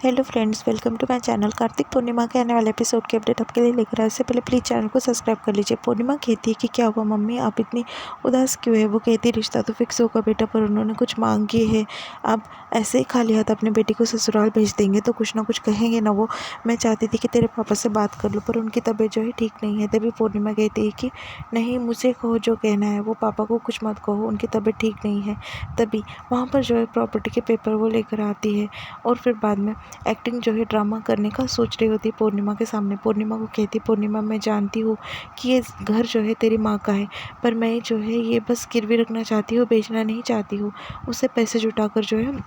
Hello friends, welcome to my channel. Kartik Purnima के आने वाले एपिसोड के अपडेट आपके लिए लेकर आए। इससे पहले प्लीज़ चैनल को सब्सक्राइब कर लीजिए। पूर्णिमा कहती है कि क्या हुआ मम्मी, आप इतनी उदास क्यों है। वो कहती है रिश्ता तो फिक्स होगा बेटा, पर उन्होंने कुछ मांग की है। आप ऐसे ही खाली हाथ अपने बेटी को ससुराल भेज देंगे तो कुछ ना कुछ कहेंगे ना वो। मैं चाहती थी कि तेरे पापा से बात कर लूँ, पर उनकी तबीयत जो है ठीक नहीं है। तभी पूर्णिमा कहती है कि नहीं, मुझे कहो जो कहना है, वो पापा को कुछ मत कहो, उनकी तबीयत ठीक नहीं है। तभी वहाँ पर जो है प्रॉपर्टी के पेपर वो लेकर आती है और फिर बाद में एक्टिंग जो है ड्रामा करने का सोच रही होती है पूर्णिमा के सामने। पूर्णिमा को कहती पूर्णिमा, मैं जानती हूँ कि ये घर जो है तेरी माँ का है, पर मैं जो है ये बस गिरवी रखना चाहती हूँ, बेचना नहीं चाहती हूँ। उससे पैसे जुटाकर जो है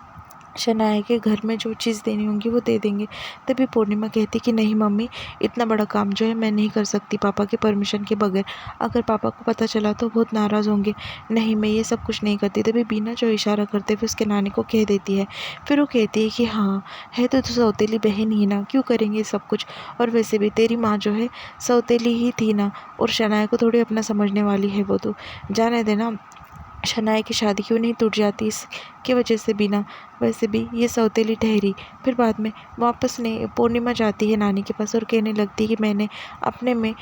शनाया के घर में जो चीज़ देनी होंगी वो दे देंगे। तभी पूर्णिमा कहती कि नहीं मम्मी, इतना बड़ा काम जो है मैं नहीं कर सकती पापा के परमिशन के बगैर। अगर पापा को पता चला तो बहुत नाराज़ होंगे। नहीं, मैं ये सब कुछ नहीं करती। तभी बीना जो इशारा करते हुए उसके नानी को कह देती है। फिर वो कहती है कि हाँ, है तो सौतेली बहन ही ना, क्यों करेंगे सब कुछ। और वैसे भी तेरी माँ जो है सौतेली ही थी ना, और शनाया को थोड़ी अपना समझने वाली है वो। तो जाने देना, शनाया की शादी क्यों नहीं टूट जाती इसकी वजह से बिना। वैसे भी ये सौतेली ठहरी। फिर बाद में वापस ने पूर्णिमा जाती है नानी के पास और कहने लगती है कि मैंने अपने में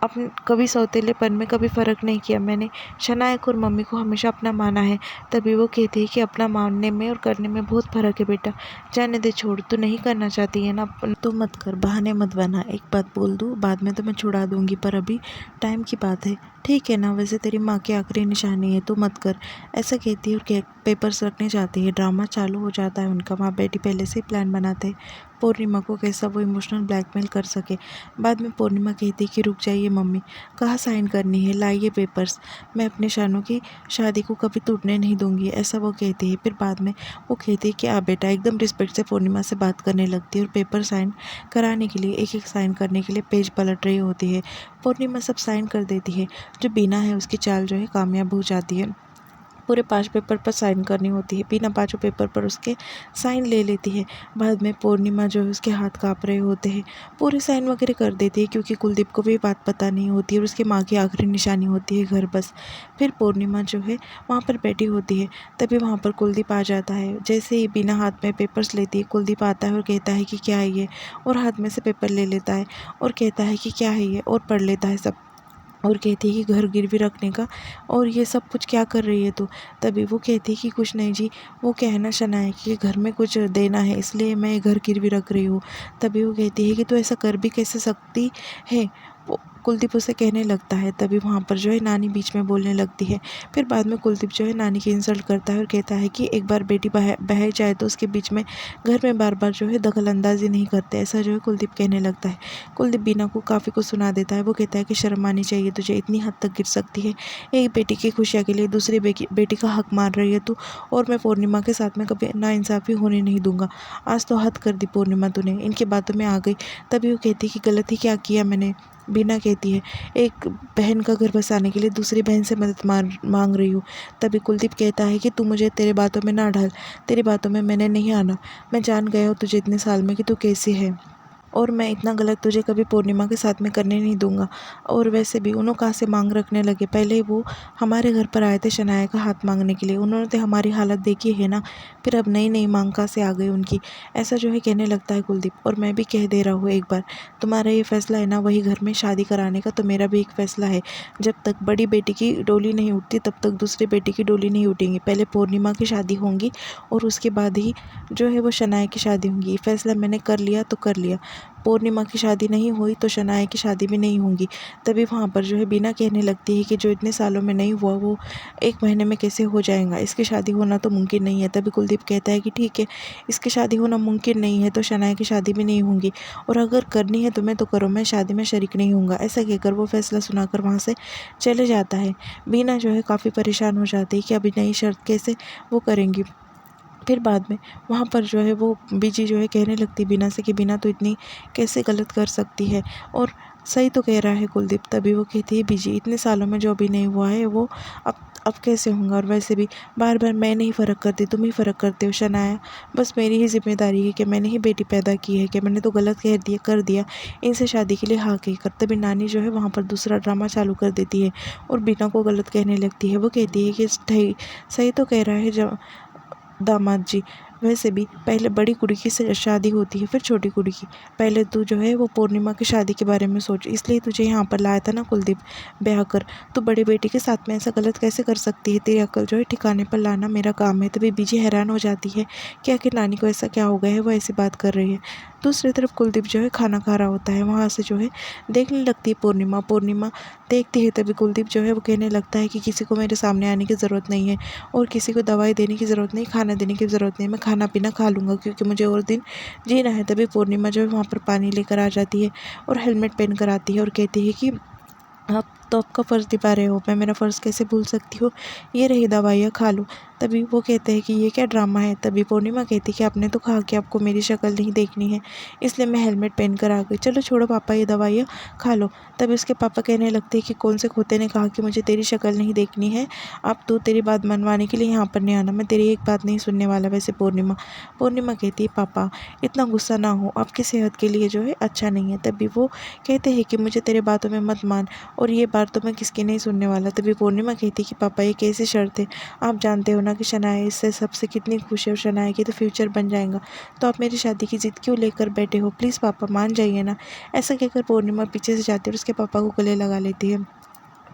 अपन कभी सौतेलेपन में कभी फ़र्क नहीं किया। मैंने शनायक और मम्मी को हमेशा अपना माना है। तभी वो कहती है कि अपना मानने में और करने में बहुत फ़र्क है बेटा। जाने दे, छोड़, तू नहीं करना चाहती है ना, तू मत कर, बहाने मत बना। एक बात बोल दूँ, बाद में तो मैं छुड़ा दूँगी, पर अभी टाइम की बात है, ठीक है ना। वैसे तेरी माँ की आखिरी निशानी है, तू मत कर। ऐसा कहती है और पेपर्स रखने जाती है। ड्रामा चालू हो जाता है उनका। माँ बेटी पहले से ही प्लान बनाते हैं पूर्णिमा को कैसा वो इमोशनल ब्लैकमेल कर सके। बाद में पूर्णिमा कहती है कि रुक जाइए मम्मी, कहाँ साइन करनी है, लाइए पेपर्स। मैं अपने शानों की शादी को कभी टूटने नहीं दूंगी, ऐसा वो कहती है। फिर बाद में वो कहती है कि आ बेटा, एकदम रिस्पेक्ट से पूर्णिमा से बात करने लगती है और पेपर साइन कराने के लिए एक एक साइन करने के लिए पेज पलट रही होती है। पूर्णिमा सब साइन कर देती है। जो बीना है उसकी चाल जो है कामयाब हो जाती है। पूरे 5 पेपर पर साइन करनी होती है। बीना पाँचों पेपर पर उसके साइन ले लेती है। बाद में पूर्णिमा जो है उसके हाथ काँप रहे होते हैं। पूरे साइन वगैरह कर देती है क्योंकि कुलदीप को भी बात पता नहीं होती है और उसकी माँ की आखिरी निशानी होती है घर बस। फिर पूर्णिमा जो है वहाँ पर बैठी होती है। तभी वहाँ पर कुलदीप आ जाता है। जैसे ही बीना हाथ में पेपर्स लेती है, कुलदीप आता है और कहता है कि क्या है ये, और हाथ में से पेपर ले लेता है और कहता है कि क्या है ये, और पढ़ लेता है सब। और कहती है कि घर गिरवी रखने का, और ये सब कुछ क्या कर रही है तू। तभी वो कहती है कि कुछ नहीं जी, वो कहना शनाया कि घर में कुछ देना है, इसलिए मैं घर गिरवी रख रही हूँ। तभी वो कहती है कि तू ऐसा कर भी कैसे सकती है। वो कुलदीप उसे कहने लगता है। तभी वहाँ पर जो है नानी बीच में बोलने लगती है। फिर बाद में कुलदीप जो है नानी की इंसल्ट करता है और कहता है कि एक बार बेटी बह जाए तो उसके बीच में घर में बार बार जो है दखल अंदाजी नहीं करते, ऐसा जो है कुलदीप कहने लगता है। कुलदीप बीना को काफ़ी कुछ सुना देता है। वो कहता है कि शर्म आनी चाहिए तुझे, इतनी हद तक गिर सकती है। एक बेटी की खुशियों के लिए दूसरी बेटी का हक मान रही है तू, और मैं पूर्णिमा के साथ में कभी नाइंसाफ़ी होने नहीं दूंगा। आज तो हद कर दी पूर्णिमा तूने, इनकी बातों में आ गई। तभी वो कहती है कि गलत ही क्या किया मैंने। बीना कहती है एक बहन का घर बसाने के लिए दूसरी बहन से मदद मांग रही हूँ। तभी कुलदीप कहता है कि तू मुझे तेरे बातों में ना डाल, तेरी बातों में मैंने नहीं आना। मैं जान गया हूँ तुझे इतने साल में कि तू कैसी है, और मैं इतना गलत तुझे कभी पूर्णिमा के साथ में करने नहीं दूंगा। और वैसे भी उन्होंने कहाँ से मांग रखने लगे, पहले वो हमारे घर पर आए थे शनाया का हाथ मांगने के लिए, उन्होंने तो हमारी हालत देखी है ना, फिर अब नई नई मांग कहाँ से आ गई उनकी। ऐसा जो है कहने लगता है कुलदीप। और मैं भी कह दे रहा हूँ एक बार, तुम्हारा ये फैसला है ना वही घर में शादी कराने का, तो मेरा भी एक फैसला है। जब तक बड़ी बेटी की डोली नहीं उठती तब तक दूसरी बेटी की डोली नहीं उठेंगी। पहले पूर्णिमा की शादी होंगी और उसके बाद ही जो है वो शनाया की शादी होंगी। फैसला मैंने कर लिया तो कर लिया। पूर्णिमा की शादी नहीं हुई तो शनाया की शादी भी नहीं होंगी। तभी वहाँ पर जो है बीना कहने लगती है कि जो इतने सालों में नहीं हुआ वो 1 महीने में कैसे हो जाएगा, इसकी शादी होना तो मुमकिन नहीं है। तभी कुलदीप कहता है कि ठीक है, इसकी शादी होना मुमकिन नहीं है तो शनाया की शादी भी नहीं होंगी, और अगर करनी है तुम्हें तो करो, मैं शादी में शरीक नहीं होऊंगा। ऐसा कहकर वो फैसला सुनाकर वहाँ से चले जाता है। बीना जो है काफ़ी परेशान हो जाती है कि अभी नई शर्त कैसे वो करेंगी। फिर बाद में वहाँ पर जो है वो बीजी जो है कहने लगती बीना से कि बीना तो इतनी कैसे गलत कर सकती है, और सही तो कह रहा है कुलदीप। तभी वो कहती है बीजी, इतने सालों में जो अभी नहीं हुआ है वो अब कैसे होगा, और वैसे भी बार बार मैं नहीं फ़र्क करती, तुम ही फ़र्क करते हो शनाया। बस मेरी ही जिम्मेदारी है कि मैंने ही बेटी पैदा की है, कि मैंने तो गलत कर दिया इनसे शादी के लिए हाँ कह कर। तभी नानी जो है वहाँ पर दूसरा ड्रामा चालू कर देती है और बीना को गलत कहने लगती है। वो कहती है कि सही सही तो कह रहा है जब दामाद जी, वैसे भी पहले बड़ी कुड़ी की शादी होती है, फिर छोटी कुड़ी की। पहले तू जो है वो पूर्णिमा की शादी के बारे में सोच, इसलिए तुझे यहाँ पर लाया था ना कुलदीप, ब्याह कर। तू बड़ी बेटी के साथ में ऐसा गलत कैसे कर सकती है? तेरी अक्ल जो है ठिकाने पर लाना मेरा काम है। तभी बीजी हैरान हो जाती है कि आखिर नानी को ऐसा क्या हो गया है, वो ऐसी बात कर रही है। दूसरी तरफ कुलदीप जो है खाना खा रहा होता है, वहाँ से जो है देखने लगती है पूर्णिमा। पूर्णिमा देखती है, तभी कुलदीप जो है वो कहने लगता है कि किसी को मेरे सामने आने की ज़रूरत नहीं है और किसी को दवाई देने की ज़रूरत नहीं, खाना देने की ज़रूरत नहीं, मैं खाना पीना खा लूँगा क्योंकि मुझे और दिन जीना है। तभी पूर्णिमा जो है वहाँ पर पानी लेकर आ जाती है और हेलमेट पहन कर आती है और कहती है कि आप तो आपका फ़र्ज़ निभा रहे हो, मैं मेरा फ़र्ज़ कैसे भूल सकती हूँ, ये रही दवाइयाँ खा लो। तभी वो कहते हैं कि ये क्या ड्रामा है। तभी पूर्णिमा कहती है कि आपने तो कहा कि आपको मेरी शक्ल नहीं देखनी है, इसलिए मैं हेलमेट पहन कर आ गई। चलो छोड़ो पापा, ये दवाइयाँ खा लो। तभी उसके पापा कहने लगते हैं कि कौन से खोते ने कहा कि मुझे तेरी शक्ल नहीं देखनी है, अब तू तेरी बात मनवाने के लिए यहाँ पर नहीं आना, मैं तेरी एक बात नहीं सुनने वाला। वैसे पूर्णिमा कहती है पापा इतना गुस्सा ना हो, आपकी सेहत के लिए जो है अच्छा नहीं है। तभी वो कहते हैं कि मुझे तेरे बातों में मत मान और ये बात तो मैं किसकी नहीं सुनने वाला। तभी पूर्णिमा कहती कि पापा ये कैसी शर्त है, आप जानते हो ना कि शनाया इससे सबसे कितनी खुश है और शनाया की तो फ्यूचर बन जाएगा, तो आप मेरी शादी की जिद क्यों लेकर बैठे हो? प्लीज़ पापा मान जाइए ना। ऐसा कहकर पूर्णिमा पीछे से जाती है और उसके पापा को गले लगा लेती है।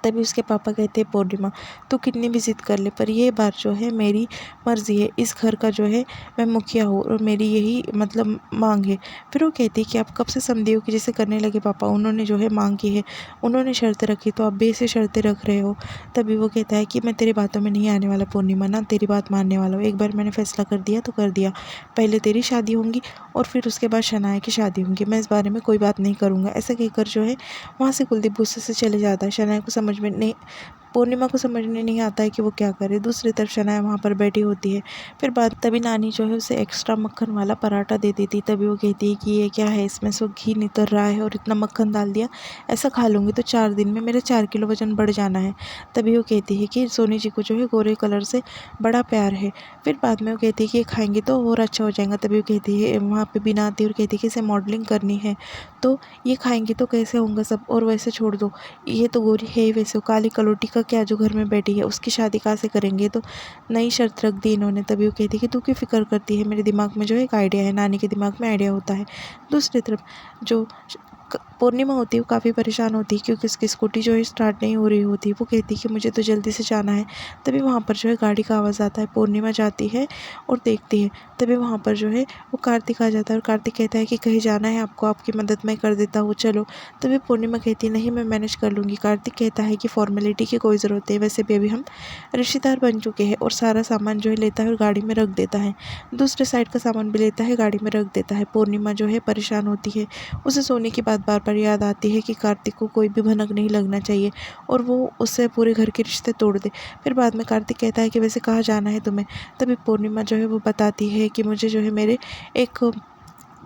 तभी उसके पापा कहते हैं पूर्णिमा तू कितनी भी ज़िद कर ले, पर ये बार जो है मेरी मर्ज़ी है, इस घर का जो है मैं मुखिया हूँ और मेरी यही मतलब मांग है। फिर वो कहती है कि आप कब से समझियो कि जैसे करने लगे पापा, उन्होंने जो है मांग की है, उन्होंने शर्तें रखी तो आप भी ऐसे शर्तें रख रहे हो। तभी वो कहता है कि मैं तेरी बातों में नहीं आने वाला पूर्णिमा, ना तेरी बात मानने वाला हूँ। एक बार मैंने फैसला कर दिया तो कर दिया, पहले तेरी शादी होंगी और फिर उसके बाद शनाया की शादी होंगी, मैं इस बारे में कोई बात नहीं करूँगा। ऐसा कहकर जो है वहाँ से कुलदीप गुस्से से चले जाता है। शनाया को समझ में नहीं पूर्णिमा को समझ में नहीं आता है कि वो क्या करे। दूसरी तरफ शनाया वहाँ पर बैठी होती है। फिर बाद तभी नानी जो है उसे एक्स्ट्रा मक्खन वाला पराठा दे देती। तभी वो कहती है कि ये क्या है, इसमें सो घी नितर रहा है और इतना मक्खन डाल दिया, ऐसा खा लूँगी तो 4 दिन में मेरा 4 किलो वजन बढ़ जाना है। तभी वो कहती है कि सोनी जी को जो है गोरे कलर से बड़ा प्यार है। फिर बाद में वो कहती है कि ये खाएंगे तो और अच्छा हो जाएगा। तभी वो कहती है वहाँ पे बिना आती और कहती है कि इसे मॉडलिंग करनी है, तो ये खाएंगी तो कैसे होंगे सब, और वैसे छोड़ दो, ये तो गोरी है ही, वैसे काली कलोटी का क्या जो घर में बैठी है, उसकी शादी कहाँ से करेंगे। तो नई शर्त रख दी इन्होंने। तभी वो कहती है कि तू क्यों फिक्र करती है, मेरे दिमाग में जो है एक आइडिया है, नानी के दिमाग में आइडिया होता है। दूसरी तरफ जो पूर्णिमा होती है वो काफ़ी परेशान होती है क्योंकि उसकी स्कूटी जो है स्टार्ट नहीं हो रही होती। वो कहती है कि मुझे तो जल्दी से जाना है। तभी वहाँ पर जो है गाड़ी का आवाज़ आता है। पूर्णिमा जाती है और देखती है, तभी वहाँ पर जो है वो कार्तिक आ जाता है और कार्तिक कहता है कि कहीं जाना है आपको, आपकी मदद मैं कर देता हूँ, चलो। तभी पूर्णिमा कहती है नहीं मैं मैनेज कर लूँगी। कार्तिक कहता है कि फॉर्मेलिटी की कोई ज़रूरत है, वैसे भी अभी हम रिश्तेदार बन चुके हैं, और सारा सामान जो है लेता है और गाड़ी में रख देता है। दूसरे साइड का सामान भी लेता है, गाड़ी में रख देता है। पूर्णिमा जो है परेशान होती है, उसे सोने की बात बार बार याद आती है कि कार्तिक को कोई भी भनक नहीं लगना चाहिए और वो उससे पूरे घर के रिश्ते तोड़ दे। फिर बाद में कार्तिक कहता है कि वैसे कहाँ जाना है तुम्हें। तभी पूर्णिमा जो है वो बताती है कि मुझे जो है मेरे एक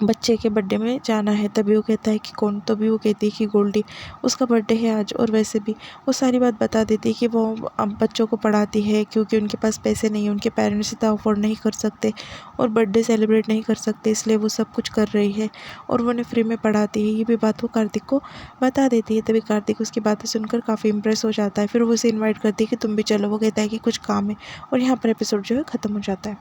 बच्चे के बर्थडे में जाना है। तभी वो कहता है कि कौन। तभी वो कहती है कि गोल्डी, उसका बर्थडे है आज। और वैसे भी वो सारी बात बता देती है कि वो अब बच्चों को पढ़ाती है क्योंकि उनके पास पैसे नहीं है, उनके पेरेंट्स इतना अफोर्ड नहीं कर सकते और बर्थडे सेलिब्रेट नहीं कर सकते, इसलिए वो सब कुछ कर रही है और वो उन्हें फ्री में पढ़ाती है। ये भी बात वो कार्तिक को बता देती है। तभी कार्तिक उसकी बातें सुनकर काफ़ी इंप्रेस हो जाता है। फिर वो उसे इन्वाइट करती है कि तुम भी चलो। वो कहता है कि कुछ काम है और यहाँ पर एपिसोड जो है ख़त्म हो जाता है।